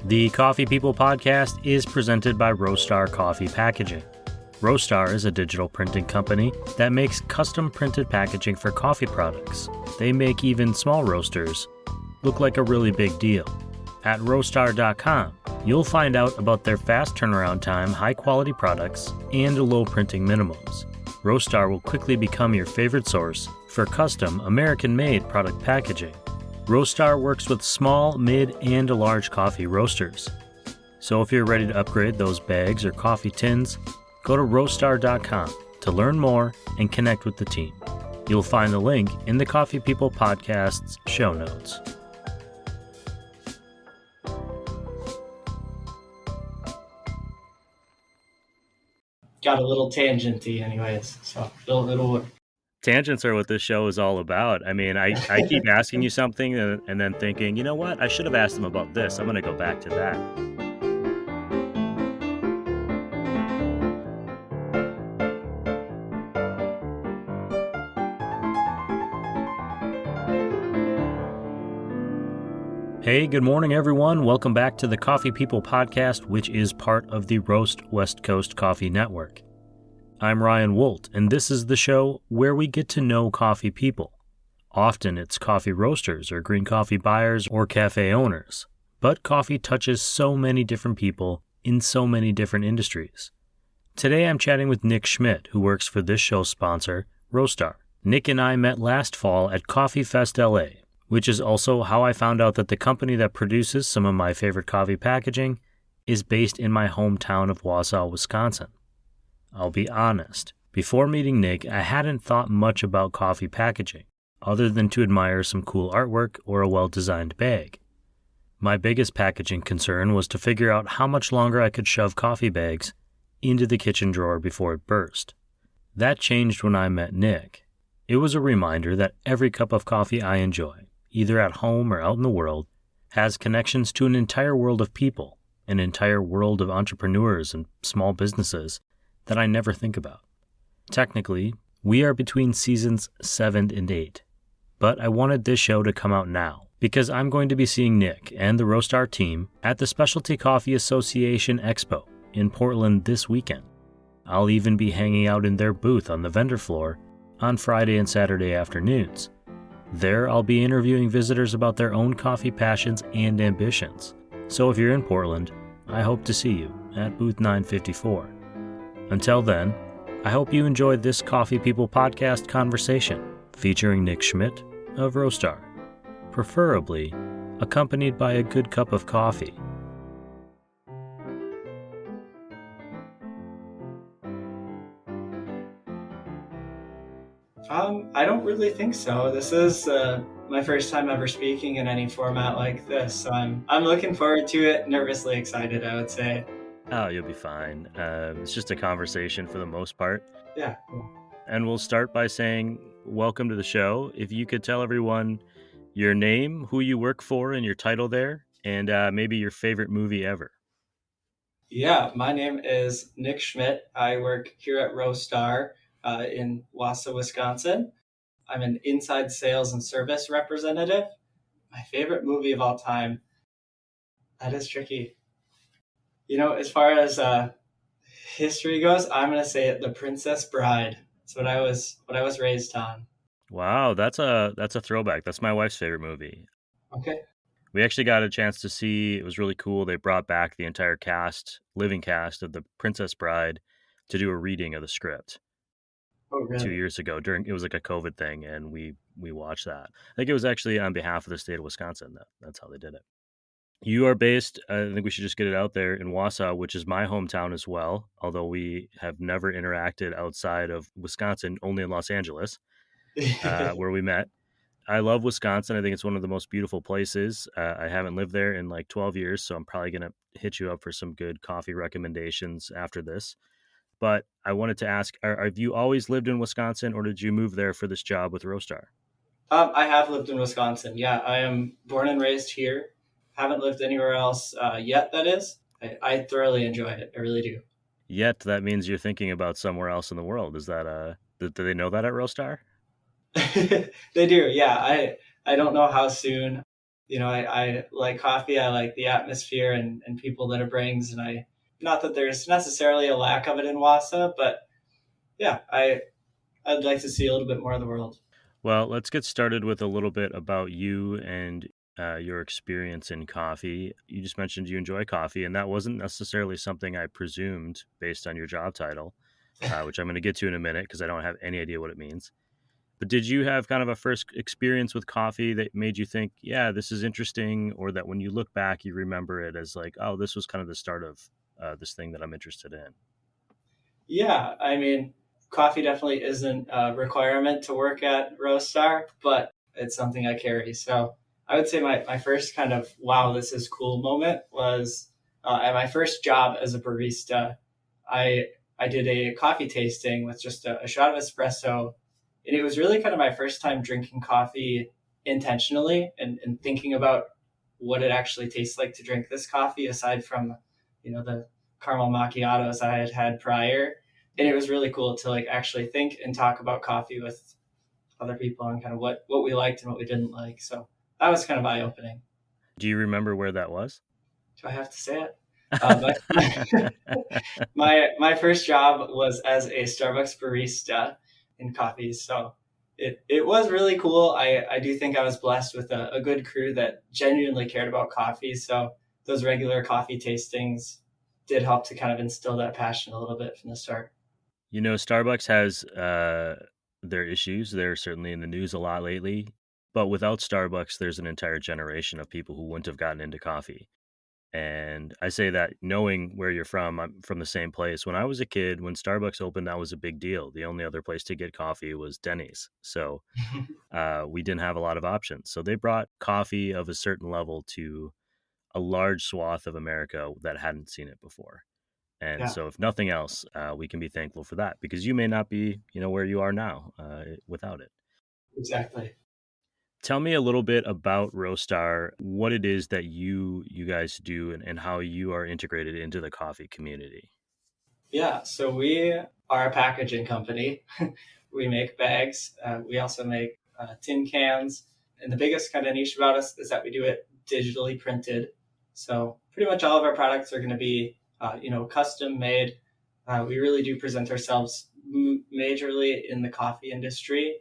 The Coffee People podcast is presented by Roastar Coffee Packaging. Roastar is a digital printing company that makes custom printed packaging for coffee products. They make even small roasters look like a really big deal. At roastar.com, you'll find out about their fast turnaround time, high-quality products, and low printing minimums. Roastar will quickly become your favorite source for custom American-made product packaging. Roastar works with small, mid, and large coffee roasters. So if you're ready to upgrade those bags or coffee tins, go to roastar.com to learn more and connect with the team. You'll find the link in the Coffee People podcast's show notes. Got a little tangenty anyways, so it'll work. Tangents are what this show is all about. I mean, I keep asking you something and then thinking, you know what? I should have asked them about this. I'm going to go back to that. Hey, good morning, everyone. Welcome back to the Coffee People podcast, which is part of the Roast West Coast Coffee Network. I'm Ryan Woldt, and this is the show where we get to know coffee people. Often it's coffee roasters or green coffee buyers or cafe owners, but coffee touches so many different people in so many different industries. Today I'm chatting with Nick Schmitt, who works for this show's sponsor, Roastar. Nick and I met last fall at Coffee Fest LA, which is also how I found out that the company that produces some of my favorite coffee packaging is based in my hometown of Wausau, Wisconsin. I'll be honest, before meeting Nick, I hadn't thought much about coffee packaging, other than to admire some cool artwork or a well-designed bag. My biggest packaging concern was to figure out how much longer I could shove coffee bags into the kitchen drawer before it burst. That changed when I met Nick. It was a reminder that every cup of coffee I enjoy, either at home or out in the world, has connections to an entire world of people, an entire world of entrepreneurs and small businesses that I never think about. Technically, we are between seasons 7 and 8, but I wanted this show to come out now because I'm going to be seeing Nick and the Roastar team at the Specialty Coffee Association Expo in Portland this weekend. I'll even be hanging out in their booth on the vendor floor on Friday and Saturday afternoons. There, I'll be interviewing visitors about their own coffee passions and ambitions. So if you're in Portland, I hope to see you at booth 954. Until then, I hope you enjoyed this Coffee People podcast conversation featuring Nick Schmitt of Roastar, preferably accompanied by a good cup of coffee. I don't really think so. This is my first time ever speaking in any format like this, so I'm looking forward to it. Nervously excited, I would say. Oh, you'll be fine. It's just a conversation for the most part. Yeah. And we'll start by saying, welcome to the show. If you could tell everyone your name, who you work for, and your title there, and maybe your favorite movie ever. Yeah, my name is Nick Schmitt. I work here at Roastar in Wausau, Wisconsin. I'm an inside sales and service representative. My favorite movie of all time. That is tricky. You know, as far as history goes, I'm going to say it, The Princess Bride. That's what I was raised on. Wow, that's a throwback. That's my wife's favorite movie. Okay. We actually got a chance to see, it was really cool. They brought back the entire living cast of The Princess Bride to do a reading of the script. Oh, really? 2 years ago. It was like a COVID thing, and we watched that. I think it was actually on behalf of the state of Wisconsin. That's how they did it. You are based, I think we should just get it out there, in Wausau, which is my hometown as well, although we have never interacted outside of Wisconsin, only in Los Angeles, where we met. I love Wisconsin. I think it's one of the most beautiful places. I haven't lived there in like 12 years, so I'm probably going to hit you up for some good coffee recommendations after this. But I wanted to ask, have you always lived in Wisconsin, or did you move there for this job with Roastar? I have lived in Wisconsin. Yeah, I am born and raised here. Haven't lived anywhere else yet, that is. I thoroughly enjoy it. I really do. Yet, that means you're thinking about somewhere else in the world. Is that, do they know that at Roastar? They do, yeah. I don't know how soon. I like coffee. I like the atmosphere and people that it brings. And not that there's necessarily a lack of it in Wassa, but yeah, I'd like to see a little bit more of the world. Well, let's get started with a little bit about you and your experience in coffee. You just mentioned you enjoy coffee, and that wasn't necessarily something I presumed based on your job title, which I'm going to get to in a minute because I don't have any idea what it means. But did you have kind of a first experience with coffee that made you think, yeah, this is interesting, or that when you look back, you remember it as like, oh, this was kind of the start of this thing that I'm interested in? Yeah, I mean, coffee definitely isn't a requirement to work at Roastar, but it's something I carry. So I would say my first kind of wow, this is cool moment was at my first job as a barista. I I did a coffee tasting with just a shot of espresso, and it was really kind of my first time drinking coffee intentionally and thinking about what it actually tastes like to drink this coffee aside from the caramel macchiatos I had had prior. And it was really cool to like actually think and talk about coffee with other people and kind of what we liked and what we didn't like. So that was kind of eye opening. Do you remember where that was? Do I have to say it? My first job was as a Starbucks barista in coffees. So it was really cool. I do think I was blessed with a good crew that genuinely cared about coffee. So those regular coffee tastings did help to kind of instill that passion a little bit from the start. Starbucks has their issues. They're certainly in the news a lot lately. But without Starbucks, there's an entire generation of people who wouldn't have gotten into coffee. And I say that knowing where you're from, I'm from the same place. When I was a kid, when Starbucks opened, that was a big deal. The only other place to get coffee was Denny's. So we didn't have a lot of options. So they brought coffee of a certain level to a large swath of America that hadn't seen it before. And Yeah, so, if nothing else, we can be thankful for that because you may not be, where you are now without it. exactly. Tell me a little bit about Roastar, what it is that you guys do, and how you are integrated into the coffee community. Yeah, so we are a packaging company. We make bags. We also make tin cans. And the biggest kind of niche about us is that we do it digitally printed. So pretty much all of our products are going to be, custom made. We really do present ourselves majorly in the coffee industry.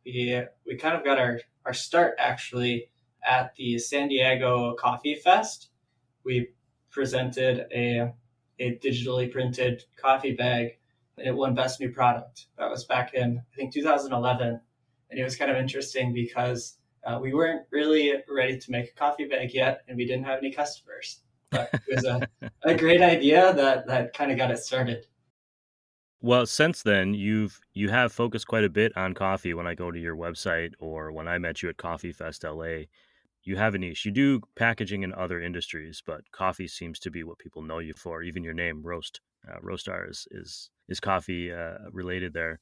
We kind of got our start actually at the San Diego Coffee Fest. We presented a digitally printed coffee bag and it won Best New Product. That was back in, I think, 2011. And it was kind of interesting because we weren't really ready to make a coffee bag yet and we didn't have any customers. But it was a great idea that kind of got it started. Well, since then, you have focused quite a bit on coffee. When I go to your website or when I met you at Coffee Fest LA, you have a niche. You do packaging in other industries, but coffee seems to be what people know you for. Even your name, Roastar, is coffee related there.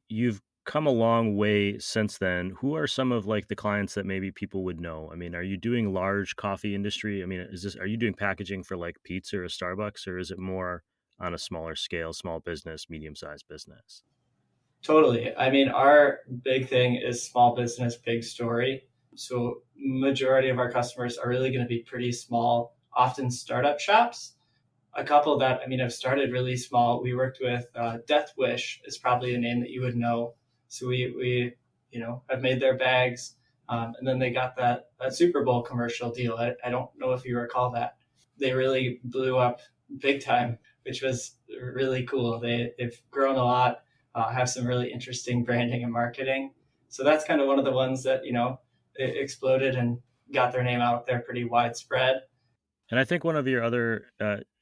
You've come a long way since then. Who are some of like the clients that maybe people would know? I mean, are you doing large coffee industry? I mean, are you doing packaging for like pizza or Starbucks, or is it more on a smaller scale, small business, medium-sized business? Totally. I mean, our big thing is small business, big story. So majority of our customers are really going to be pretty small, often startup shops. A couple that I mean have started really small. We worked with Death Wish is probably a name that you would know. So we have made their bags, and then they got that Super Bowl commercial deal. I don't know if you recall that. They really blew up big time, which was really cool. They've grown a lot, have some really interesting branding and marketing. So that's kind of one of the ones that it exploded and got their name out there pretty widespread. And I think one of your other,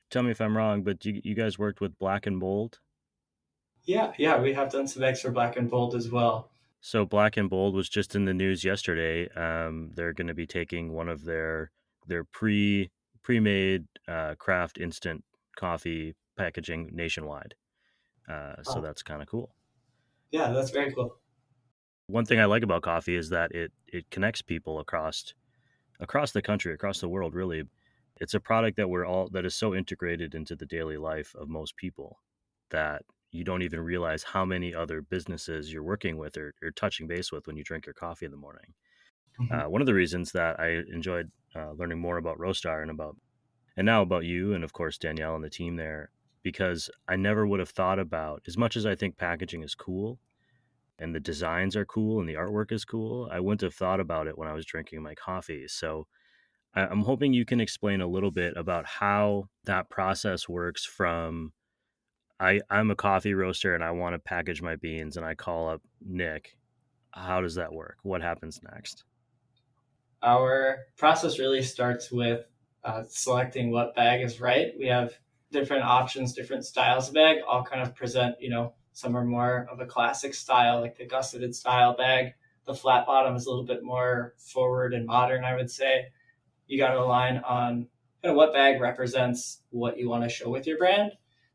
tell me if I'm wrong, but you guys worked with Black and Bold. Yeah, we have done some eggs for Black and Bold as well. So Black and Bold was just in the news yesterday. They're going to be taking one of their pre-made craft instant coffee packaging nationwide. So Oh, that's kind of cool. yeah, that's very cool. One thing I like about coffee is that it connects people across the country, across the world. Really, it's a product that is so integrated into the daily life of most people that you don't even realize how many other businesses you're working with or touching base with when you drink your coffee in the morning. Mhm. One of the reasons that I enjoyed learning more about Roastar and now about you and of course Danielle and the team there, because I never would have thought about, as much as I think packaging is cool and the designs are cool and the artwork is cool, I wouldn't have thought about it when I was drinking my coffee. So I'm hoping you can explain a little bit about how that process works from I'm a coffee roaster and I want to package my beans and I call up Nick. How does that work? What happens next? Our process really starts with selecting what bag is right. We have different options, different styles of bag, all kind of present, some are more of a classic style, like the gusseted style bag. The flat bottom is a little bit more forward and modern, I would say. You got to align on kind of what bag represents what you want to show with your brand.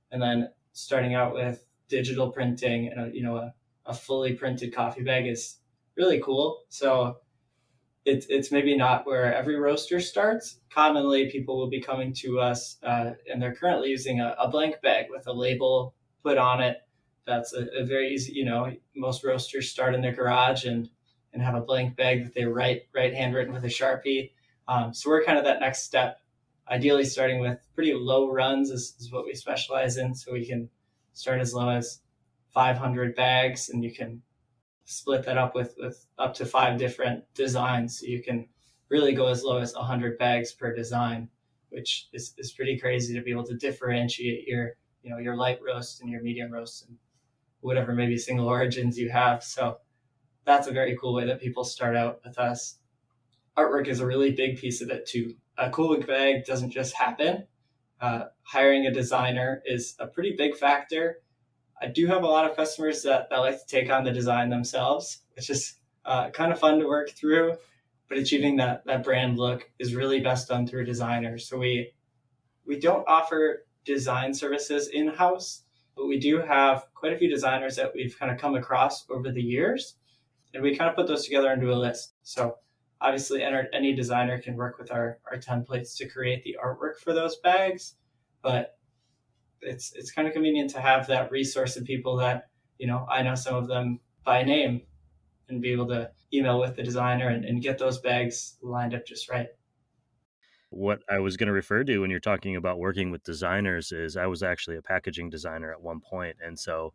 And then starting out with digital printing and a fully printed coffee bag is really cool. So it's maybe not where every roaster starts. Commonly, people will be coming to us and they're currently using a blank bag with a label put on it. That's a very easy, most roasters start in their garage and have a blank bag that they write handwritten with a Sharpie. So we're kind of that next step, ideally starting with pretty low runs is what we specialize in. So we can start as low as 500 bags and you can split that up with up to 5 different designs. So you can really go as low as 100 bags per design, which is pretty crazy to be able to differentiate your light roast and your medium roast and whatever maybe single origins you have. So that's a very cool way that people start out with us. Artwork is a really big piece of it too. A cool bag doesn't just happen. Hiring a designer is a pretty big factor. I do have a lot of customers that like to take on the design themselves, which is kind of fun to work through. But achieving that brand look is really best done through a designer. So we don't offer design services in house, but we do have quite a few designers that we've kind of come across over the years, and we kind of put those together into a list. So obviously, any designer can work with our templates to create the artwork for those bags, but it's kind of convenient to have that resource of people that I know some of them by name and be able to email with the designer and get those bags lined up just right. What I was going to refer to when you're talking about working with designers is I was actually a packaging designer at one point, and so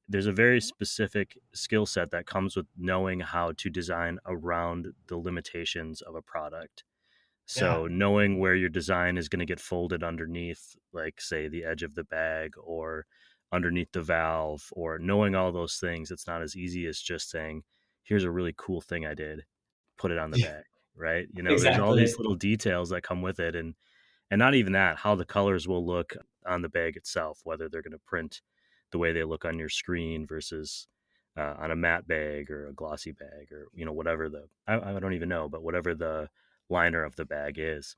there's a very specific skill set that comes with knowing how to design around the limitations of a product. Yeah. So knowing where your design is going to get folded underneath, like say the edge of the bag or underneath the valve, or knowing all those things, it's not as easy as just saying, here's a really cool thing I did, put it on the Yeah, bag, right? There's all these exactly. little details that come with it. And not even that, how the colors will look on the bag itself, whether they're going to print the way they look on your screen versus on a matte bag or a glossy bag or, whatever I don't even know, but whatever the liner of the bag is.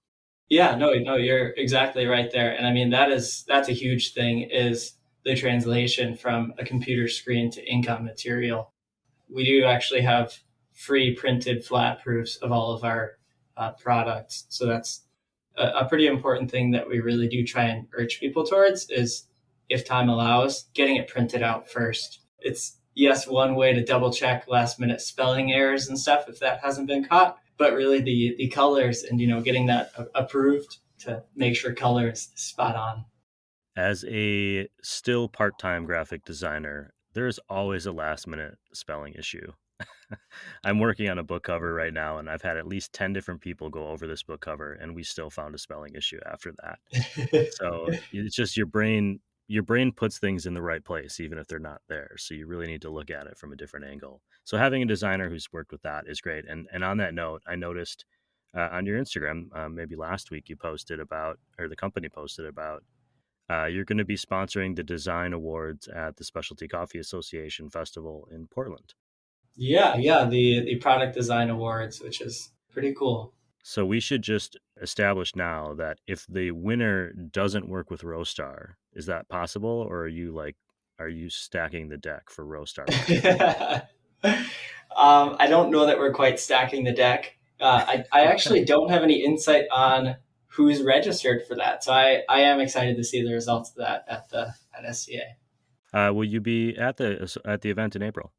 Yeah, no, you're exactly right there. And I mean, that's a huge thing is the translation from a computer screen to ink on material. We do actually have free printed flat proofs of all of our products. So that's a pretty important thing that we really do try and urge people towards is, if time allows, getting it printed out first. It's, yes, one way to double check last minute spelling errors and stuff if that hasn't been caught, but really the colors and getting that approved to make sure color is spot on. As a still part-time graphic designer, there's always a last minute spelling issue. I'm working on a book cover right now, and I've had at least 10 different people go over this book cover, and we still found a spelling issue after that. So it's just your brain puts things in the right place, even if they're not there. So you really need to look at it from a different angle. So having a designer who's worked with that is great. And on that note, I noticed on your Instagram, maybe last week you posted about, or the company posted about, you're going to be sponsoring the design awards at the Specialty Coffee Association Festival in Portland. Yeah, the product design awards, which is pretty cool. So we should just establish now that if the winner doesn't work with Roastar, is that possible, or are you stacking the deck for Roastar winning? I don't know that we're quite stacking the deck. I actually don't have any insight on who's registered for that, so I am excited to see the results of that at SCA. Will you be at the event in April?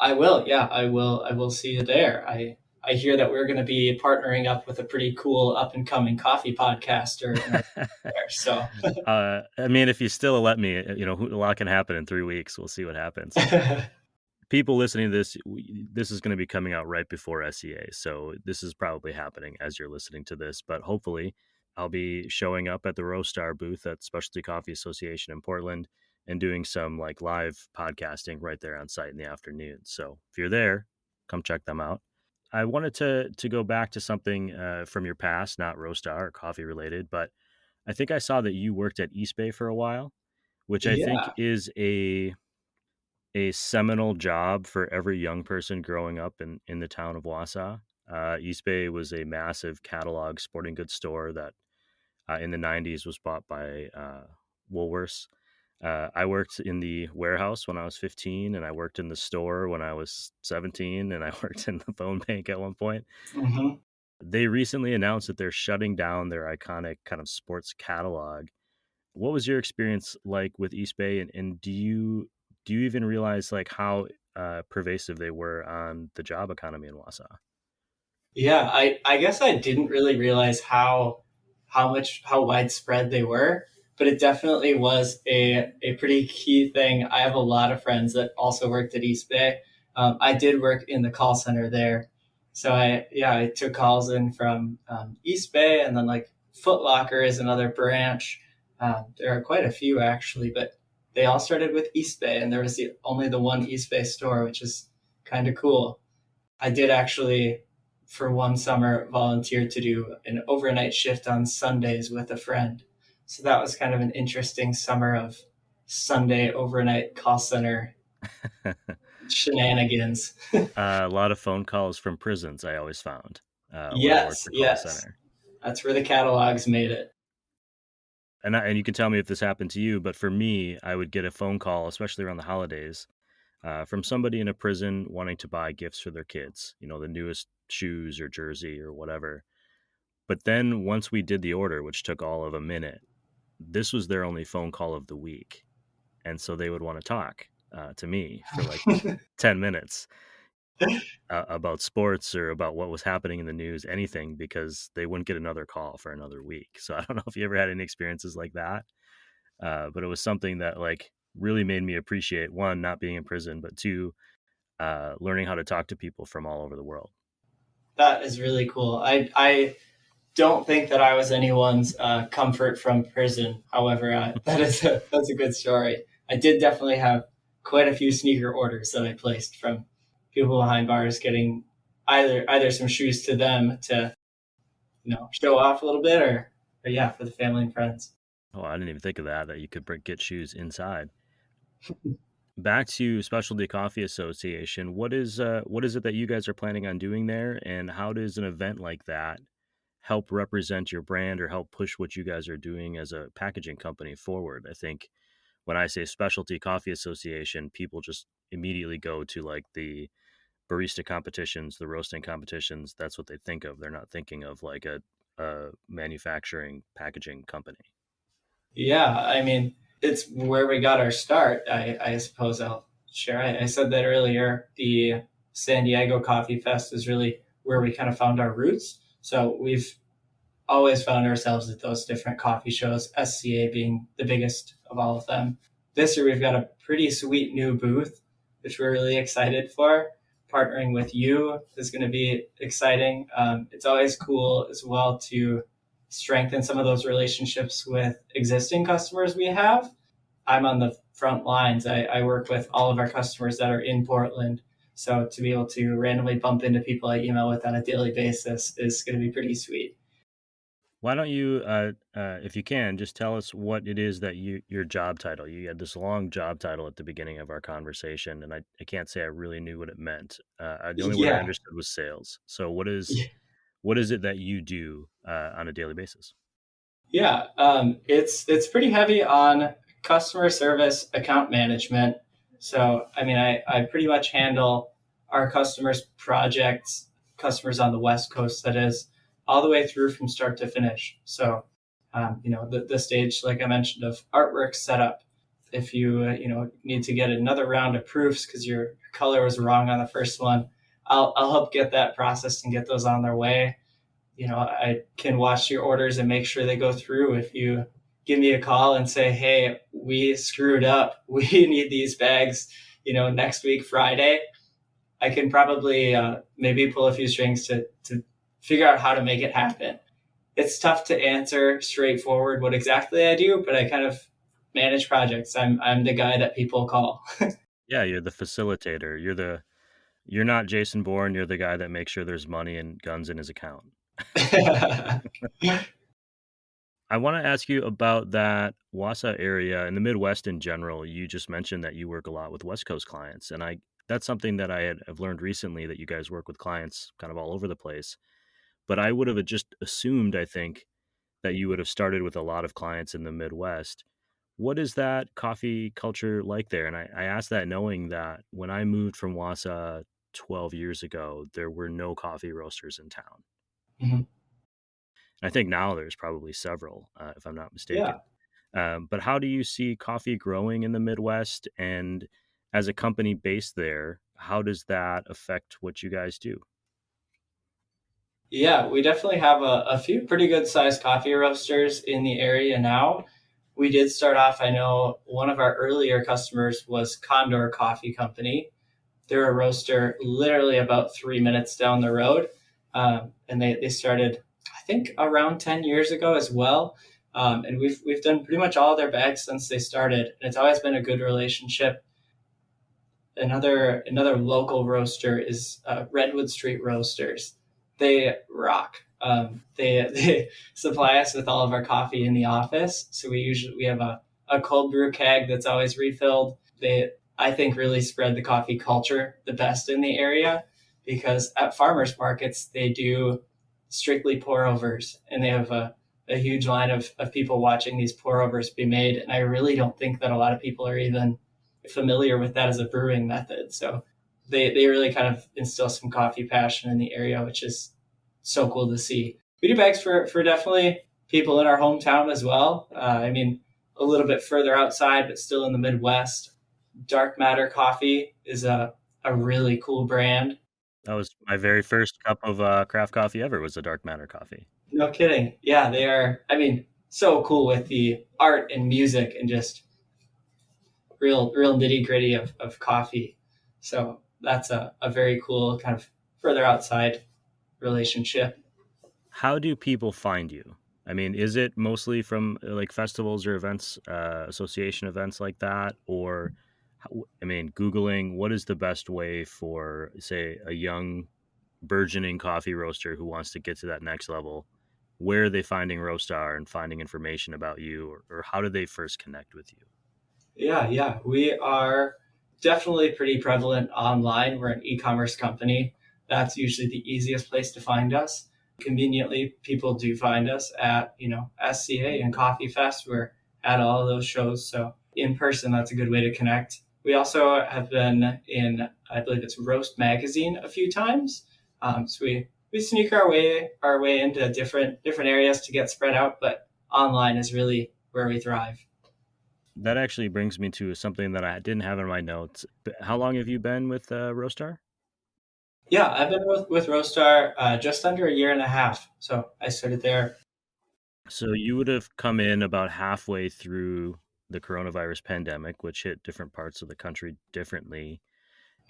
I will, yeah, I will see you there. I I hear that we're going to be partnering up with a pretty cool up and coming coffee podcaster in our there. So I mean, if you still let me, a lot can happen in 3 weeks. We'll see what happens. People listening to this, this is going to be coming out right before SEA. So this is probably happening as you're listening to this, but hopefully I'll be showing up at the Roastar booth at Specialty Coffee Association in Portland and doing some like live podcasting right there on site in the afternoon. So if you're there, come check them out. I wanted to go back to something from your past, not Roastar or coffee related, but I think I saw that you worked at East Bay for a while, which I think yeah. is a seminal job for every young person growing up in the town of Wausau. East Bay was a massive catalog sporting goods store that in the 90s was bought by Woolworths. I worked in the warehouse when I was 15, and I worked in the store when I was 17, and I worked in the phone bank at one point. Mm-hmm. They recently announced that they're shutting down their iconic kind of sports catalog. What was your experience like with East Bay, and do you even realize like how pervasive they were on the job economy in Wausau? Yeah, I guess I didn't really realize how widespread they were, but it definitely was a pretty key thing. I have a lot of friends that also worked at East Bay. I did work in the call center there, so I took calls in from East Bay, and then like Foot Locker is another branch. There are quite a few actually, but they all started with East Bay, and there was only the one East Bay store, which is kind of cool. I did actually, for one summer, volunteer to do an overnight shift on Sundays with a friend. So that was kind of an interesting summer of Sunday overnight call center shenanigans. A lot of phone calls from prisons, I always found when I worked Yes, the call yes. center. That's where the catalogs made it. And you can tell me if this happened to you, but for me, I would get a phone call, especially around the holidays, from somebody in a prison wanting to buy gifts for their kids, the newest shoes or jersey or whatever. But then once we did the order, which took all of a minute, this was their only phone call of the week. And so they would want to talk to me for like 10 minutes about sports or about what was happening in the news, anything, because they wouldn't get another call for another week. So I don't know if you ever had any experiences like that, but it was something that like really made me appreciate, one, not being in prison, but two, learning how to talk to people from all over the world. That is really cool. I don't think that I was anyone's comfort from prison. However, that's a good story. I did definitely have quite a few sneaker orders that I placed from people behind bars, getting either some shoes to them to show off a little bit, or yeah, for the family and friends. Oh, I didn't even think of that you could get shoes inside. Back to Specialty Coffee Association, what is it that you guys are planning on doing there, and how does an event like that help represent your brand or help push what you guys are doing as a packaging company forward? I think when I say Specialty Coffee Association, people just immediately go to like the barista competitions, the roasting competitions. That's what they think of. They're not thinking of like a manufacturing packaging company. Yeah, I mean, it's where we got our start. I suppose I'll share. I said that earlier. The San Diego Coffee Fest is really where we kind of found our roots. So we've always found ourselves at those different coffee shows, SCA being the biggest of all of them. This year, we've got a pretty sweet new booth, which we're really excited for. Partnering with you is going to be exciting. It's always cool as well to strengthen some of those relationships with existing customers we have. I'm on the front lines. I work with all of our customers that are in Portland. So to be able to randomly bump into people I email with on a daily basis is going to be pretty sweet. Why don't you, if you can, just tell us what it is that your job title? You had this long job title at the beginning of our conversation, and I can't say I really knew what it meant. The only word I Yeah. understood was sales. So what is it that you do on a daily basis? Yeah, it's pretty heavy on customer service, account management. So, I mean, I pretty much handle our customers' projects, customers on the West Coast, that is, all the way through from start to finish. So, the stage, like I mentioned, of artwork setup. If you need to get another round of proofs because your color was wrong on the first one, I'll help get that processed and get those on their way. I can watch your orders and make sure they go through. If you give me a call and say, hey, we screwed up, we need these bags, next week, Friday, I can probably maybe pull a few strings to figure out how to make it happen. It's tough to answer straightforward what exactly I do, but I kind of manage projects. I'm the guy that people call. Yeah, you're the facilitator. You're not Jason Bourne. You're the guy that makes sure there's money and guns in his account. I want to ask you about that Wausau area and the Midwest in general. You just mentioned that you work a lot with West Coast clients, and that's something that I've learned recently, that you guys work with clients kind of all over the place. But I would have just assumed, I think, that you would have started with a lot of clients in the Midwest. What is that coffee culture like there? And I ask that knowing that when I moved from Wausau 12 years ago, there were no coffee roasters in town. Mhm. I think now there's probably several, if I'm not mistaken. Yeah. But how do you see coffee growing in the Midwest? And as a company based there, how does that affect what you guys do? Yeah, we definitely have a few pretty good sized coffee roasters in the area now. We did start off, I know one of our earlier customers was Condor Coffee Company. They're a roaster literally about 3 minutes down the road. And they started, I think, around 10 years ago as well. And we've done pretty much all their bags since they started. And it's always been a good relationship. Another local roaster is Redwood Street Roasters. They rock. They supply us with all of our coffee in the office. So we have a cold brew keg that's always refilled. They, I think, really spread the coffee culture the best in the area, because at farmers markets they do strictly pour overs, and they have a huge line of people watching these pour overs be made. And I really don't think that a lot of people are even familiar with that as a brewing method. So they really kind of instill some coffee passion in the area, which is so cool to see. We do bags for definitely people in our hometown as well. A little bit further outside, but still in the Midwest. Dark Matter Coffee is a really cool brand. That was my very first cup of craft coffee ever, was a Dark Matter coffee. No kidding. Yeah, they are, so cool with the art and music and just real nitty gritty of coffee. So that's a very cool kind of further outside relationship. How do people find you? I mean, is it mostly from like festivals or events, association events like that? Or, Googling, what is the best way for, say, a young burgeoning coffee roaster who wants to get to that next level? Where are they finding Roastar and finding information about you, or how do they first connect with you? Yeah. We are definitely pretty prevalent online. We're an e-commerce company. That's usually the easiest place to find us. Conveniently, people do find us at, SCA and Coffee Fest. We're at all of those shows. So in person, that's a good way to connect. We also have been in, I believe it's Roast Magazine a few times. So we sneak our way into different areas to get spread out, but online is really where we thrive. That actually brings me to something that I didn't have in my notes. How long have you been with Roastar? Yeah, I've been with Roastar just under a year and a half. So I started there. So you would have come in about halfway through the coronavirus pandemic, which hit different parts of the country differently.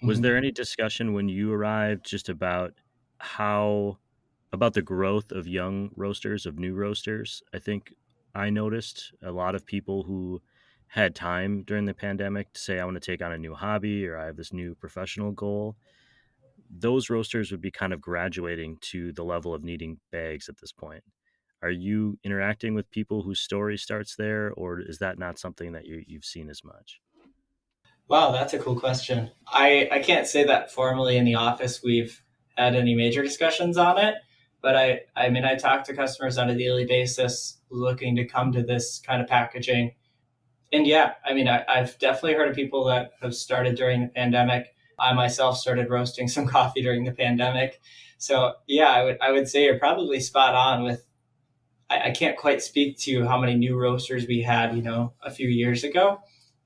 Was Mhm. there any discussion when you arrived just about about the growth of young roasters, of new roasters? I think I noticed a lot of people who had time during the pandemic to say, I want to take on a new hobby, or I have this new professional goal. Those roasters would be kind of graduating to the level of needing bags at this point. Are you interacting with people whose story starts there, or is that not something that you've seen as much? Wow, that's a cool question. I can't say that formally in the office we've had any major discussions on it, but I talk to customers on a daily basis looking to come to this kind of packaging. And yeah, I've definitely heard of people that have started during the pandemic. I myself started roasting some coffee during the pandemic. So yeah, I would say you're probably spot on with, I can't quite speak to how many new roasters we had, a few years ago,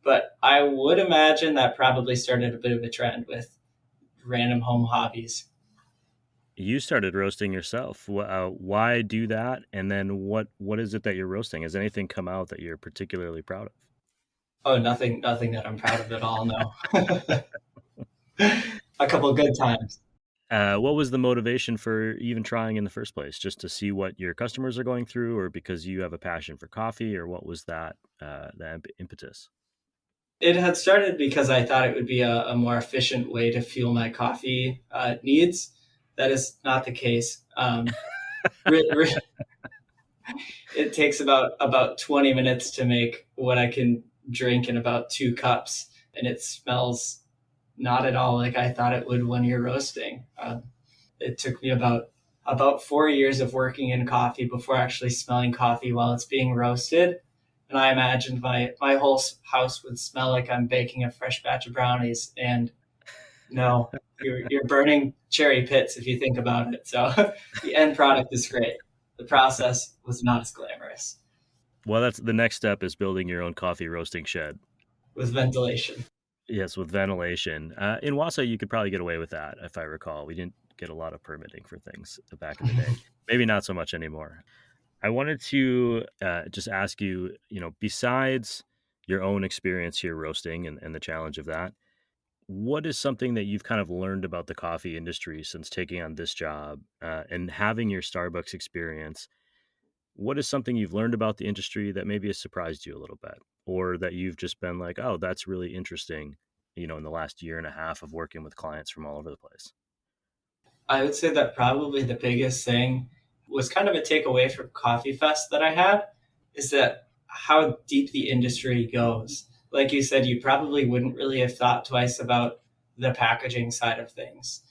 but I would imagine that probably started a bit of a trend with random home hobbies. You started roasting yourself. Why do that? And then what is it that you're roasting? Has anything come out that you're particularly proud of? Oh, nothing that I'm proud of at all. No. A couple of good times. What was the motivation for even trying in the first place? Just to see what your customers are going through, or because you have a passion for coffee, or what was that impetus? It had started because I thought it would be a more efficient way to fuel my coffee needs. That is not the case. Re- re- it takes about 20 minutes to make what I can drink in about 2 cups, and it smells not at all like I thought it would when you're roasting. It took me about 4 years of working in coffee before actually smelling coffee while it's being roasted. And I imagined my whole house would smell like I'm baking a fresh batch of brownies. And no, you're burning cherry pits if you think about it. So the end product is great. The process was not as glamorous Well, that's the next step is building your own coffee roasting shed. with ventilation. Yes, with ventilation. In Wausau, you could probably get away with that, if I recall. We didn't get a lot of permitting for things back in the day. Maybe not so much anymore. I wanted to just ask you, besides your own experience here roasting and the challenge of that, what is something that you've kind of learned about the coffee industry since taking on this job and having your Starbucks experience? What is something you've learned about the industry that maybe has surprised you a little bit, or that you've just been like, oh, that's really interesting, in the last year and a half of working with clients from all over the place? I would say that probably the biggest thing was kind of a takeaway from Coffee Fest that I had is that how deep the industry goes. Like you said, you probably wouldn't really have thought twice about the packaging side of things.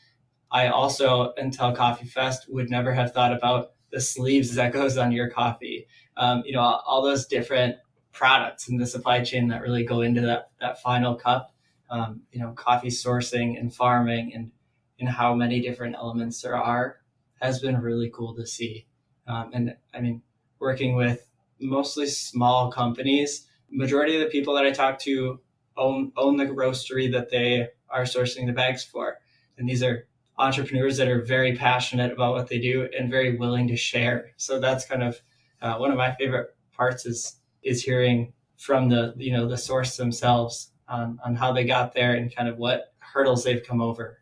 I also, until Coffee Fest, would never have thought about the sleeves that goes on your coffee. All those different products in the supply chain that really go into that final cup. Coffee sourcing and farming and how many different elements there are has been really cool to see. And I mean, working with mostly small companies, majority of the people that I talk to own the roastery that they are sourcing the bags for. And these are entrepreneurs that are very passionate about what they do and very willing to share. So that's kind of one of my favorite parts is hearing from the source themselves on how they got there and kind of what hurdles they've come over.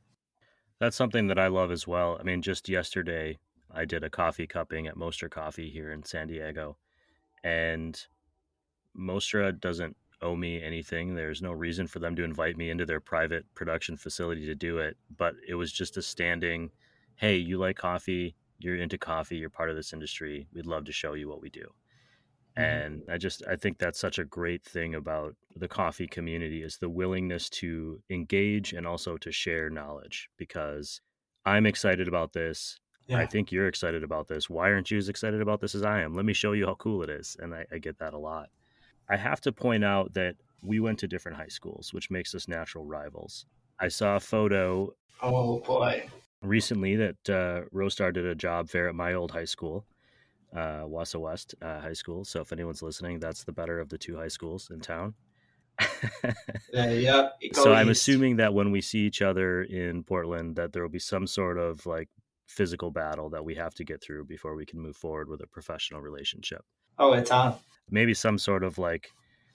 That's something that I love as well. I mean, just yesterday, I did a coffee cupping at Moster Coffee here in San Diego, and Mostra doesn't owe me anything. There's no reason for them to invite me into their private production facility to do it. But it was just a standing, hey, you like coffee, you're into coffee, you're part of this industry. We'd love to show you what we do. Mhm. And I think that's such a great thing about the coffee community is the willingness to engage and also to share knowledge because I'm excited about this. I Yeah. think you're excited about this. Why aren't you as excited about this as I am? Let me show you how cool it is. And I get that a lot. I have to point out that we went to different high schools, which makes us natural rivals. I saw a photo Oh boy. recently that Roastar did a job fair at my old high school, Wausau West High School. So if anyone's listening, that's the better of the two high schools in town. Yeah. Go So I'm east. assuming that when we see each other in Portland, that there will be some sort of like physical battle that we have to get through before we can move forward with a professional relationship. Oh, it's on. Maybe some sort of like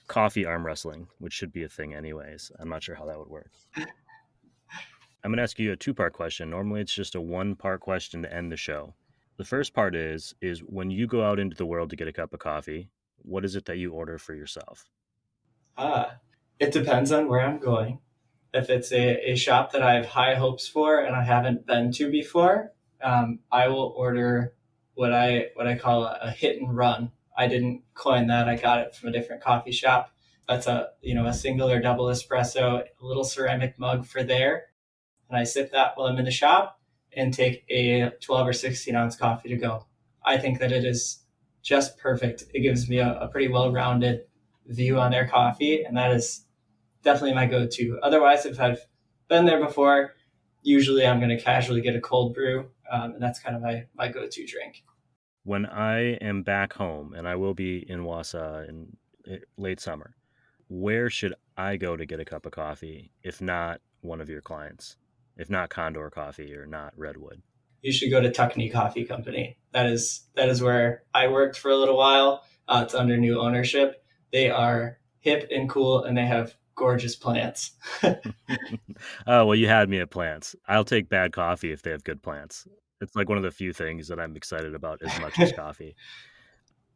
coffee arm wrestling, which should be a thing anyways. I'm not sure how that would work. I'm going to ask you a two-part question. Normally it's just a one-part question to end the show. The first part is when you go out into the world to get a cup of coffee, what is it that you order for yourself? It depends on where I'm going. If it's a shop that I have high hopes for and I haven't been to before, I will order what I call a hit and run. I didn't coin that. I got it from a different coffee shop. That's a single or double espresso, a little ceramic mug for there, and I sip that while I'm in the shop and take a 12 or 16-ounce coffee to go. I think that it is just perfect. It gives me a pretty well-rounded view on their coffee, and that is definitely my go-to. Otherwise, if I've been there before, usually I'm going to casually get a cold brew, and that's kind of my go-to drink. When I am back home, and I will be in Wausau in late summer, where should I go to get a cup of coffee if not one of your clients? if not Condor Coffee or not Redwood? You should go to Tuckney Coffee Company. That is where I worked for a little while. It's under new ownership. They are hip and cool, and they have gorgeous plants. Oh, well, you had me at plants. I'll take bad coffee if they have good plants. It's like one of the few things that I'm excited about as much as coffee.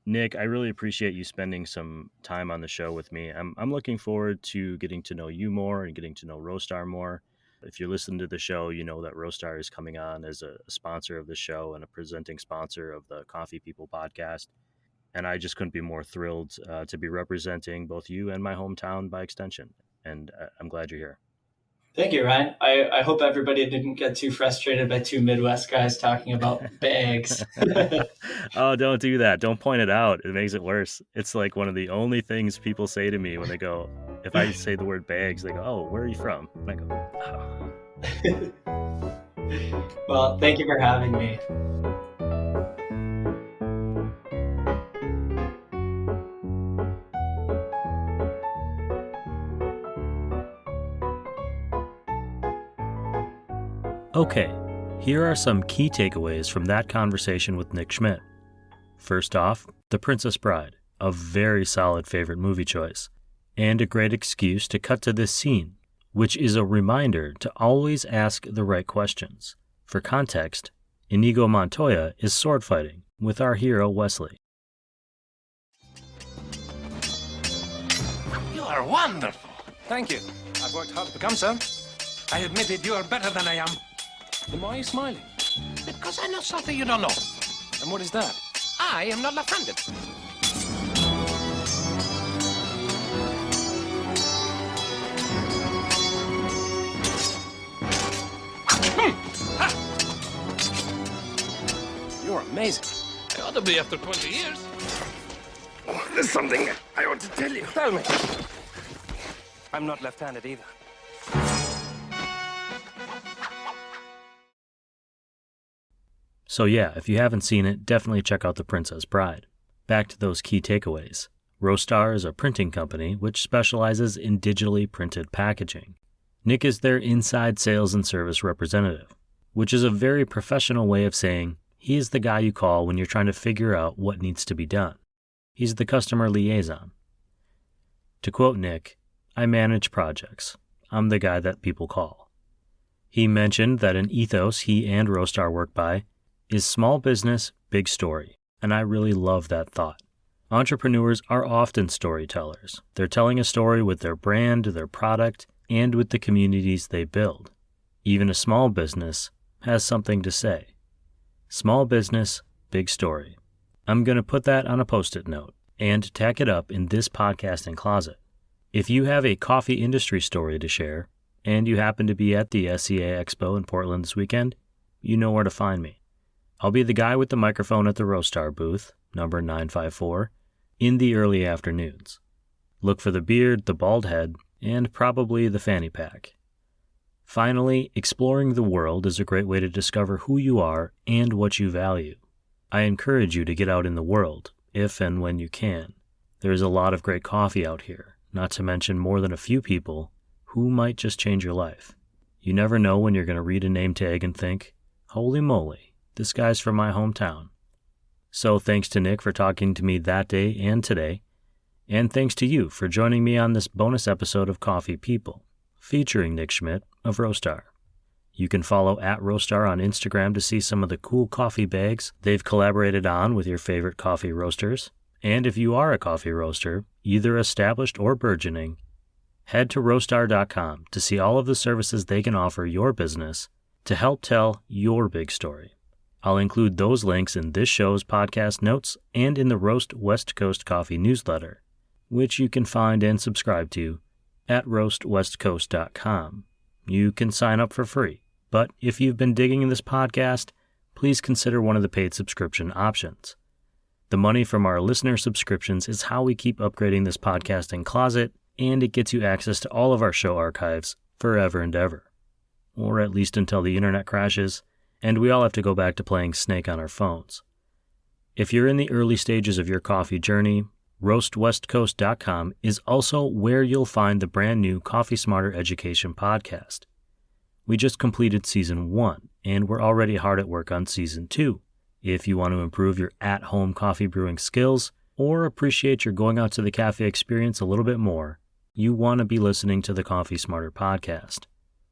Nick, I really appreciate you spending some time on the show with me. I'm looking forward to getting to know you more and getting to know Roastar more. If you're listening to the show, you know that Roastar is coming on as a sponsor of the show and a presenting sponsor of the Coffee People podcast. And I just couldn't be more thrilled to be representing both you and my hometown by extension. And I'm glad you're here. Thank you, Ryan. I hope everybody didn't get too frustrated by two Midwest guys talking about bags. Oh, don't do that. Don't point it out. It makes it worse. It's like one of the only things people say to me when they go, if I say the word bags, they go, oh, where are you from? And I go, oh. Well, thank you for having me. Okay, here are some key takeaways from that conversation with Nick Schmitt. First off, The Princess Bride, a very solid favorite movie choice, and a great excuse to cut to this scene, which is a reminder to always ask the right questions. For context, Inigo Montoya is sword fighting with our hero Wesley. You are wonderful. Thank you. I've worked hard to become so. I admit it, you are better than I am. Then why are you smiling? Because I know something you don't know. And what is that? I am not left-handed. You're amazing. I ought to be after 20 years. Oh, there's something I ought to tell you. Tell me. I'm not left-handed either. So yeah, if you haven't seen it, definitely check out The Princess Bride. Back to those key takeaways. Roastar is a printing company which specializes in digitally printed packaging. Nick is their inside sales and service representative, which is a very professional way of saying he is the guy you call when you're trying to figure out what needs to be done. He's the customer liaison. To quote Nick, I manage projects. I'm the guy that people call. He mentioned that an ethos he and Roastar work by is small business, big story, and I really love that thought. Entrepreneurs are often storytellers. They're telling a story with their brand, their product, and with the communities they build. Even a small business has something to say. Small business, big story. I'm going to put that on a Post-it note and tack it up in this podcasting closet. If you have a coffee industry story to share, and you happen to be at the SCA Expo in Portland this weekend, you know where to find me. I'll be the guy with the microphone at the Roastar booth, number 954, in the early afternoons. Look for the beard, the bald head, and probably the fanny pack. Finally, exploring the world is a great way to discover who you are and what you value. I encourage you to get out in the world, if and when you can. There is a lot of great coffee out here, not to mention more than a few people who might just change your life. You never know when you're going to read a name tag and think, holy moly, this guy's from my hometown. So thanks to Nick for talking to me that day and today, and thanks to you for joining me on this bonus episode of Coffee People, featuring Nick Schmitt of Roastar. You can follow @Roastar on Instagram to see some of the cool coffee bags they've collaborated on with your favorite coffee roasters. And if you are a coffee roaster, either established or burgeoning, head to roastar.com to see all of the services they can offer your business to help tell your big story. I'll include those links in this show's podcast notes and in the Roast West Coast Coffee newsletter, which you can find and subscribe to at roastwestcoast.com. You can sign up for free, but if you've been digging this podcast, please consider one of the paid subscription options. The money from our listener subscriptions is how we keep upgrading this podcasting closet, and it gets you access to all of our show archives forever and ever. Or at least until the internet crashes, and we all have to go back to playing Snake on our phones. If you're in the early stages of your coffee journey, roastwestcoast.com is also where you'll find the brand new Coffee Smarter Education podcast. We just completed Season 1, and we're already hard at work on Season 2. If you want to improve your at-home coffee brewing skills, or appreciate your going out to the cafe experience a little bit more, you want to be listening to the Coffee Smarter podcast.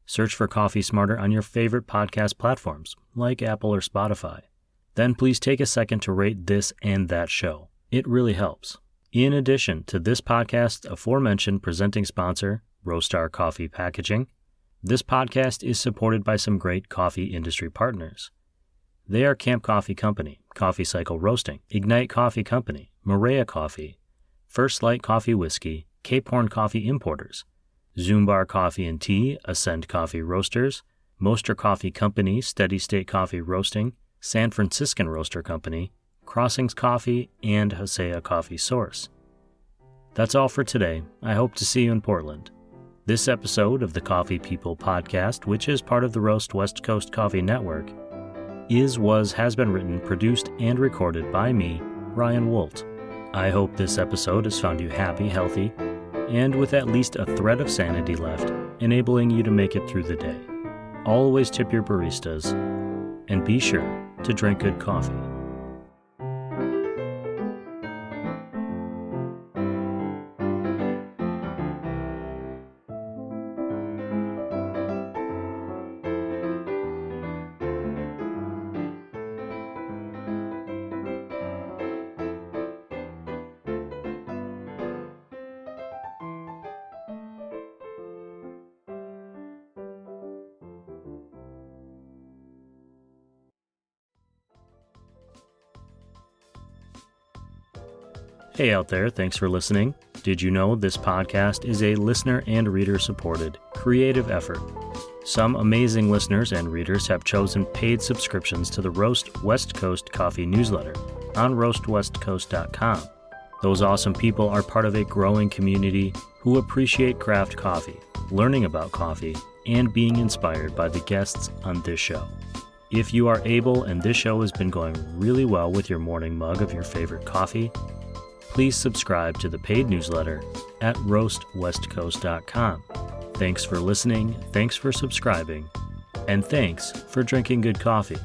Search for Coffee Smarter on your favorite podcast platforms, like Apple or Spotify. Then please take a second to rate this and that show. It really helps. In addition to this podcast, aforementioned presenting sponsor, Roastar Coffee Packaging, this podcast is supported by some great coffee industry partners. They are Camp Coffee Company, Coffee Cycle Roasting, Ignite Coffee Company, Maria Coffee, First Light Coffee Whiskey, Cape Horn Coffee Importers, Zumbar Coffee and Tea, Ascend Coffee Roasters, Moster Coffee Company, Steady State Coffee Roasting, San Franciscan Roaster Company, Crossings Coffee, and Hosea Coffee Source. That's all for today. I hope to see you in Portland. This episode of the Coffee People podcast, which is part of the Roast West Coast Coffee Network, has been written, produced, and recorded by me, Ryan Woldt. I hope this episode has found you happy, healthy, and with at least a thread of sanity left, enabling you to make it through the day. Always tip your baristas, and be sure to drink good coffee. Hey out there, thanks for listening. Did you know this podcast is a listener and reader-supported, creative effort? Some amazing listeners and readers have chosen paid subscriptions to the Roast West Coast Coffee newsletter on roastwestcoast.com. Those awesome people are part of a growing community who appreciate craft coffee, learning about coffee, and being inspired by the guests on this show. If you are able and this show has been going really well with your morning mug of your favorite coffee, please subscribe to the paid newsletter at roastwestcoast.com. Thanks for listening, thanks for subscribing, and thanks for drinking good coffee.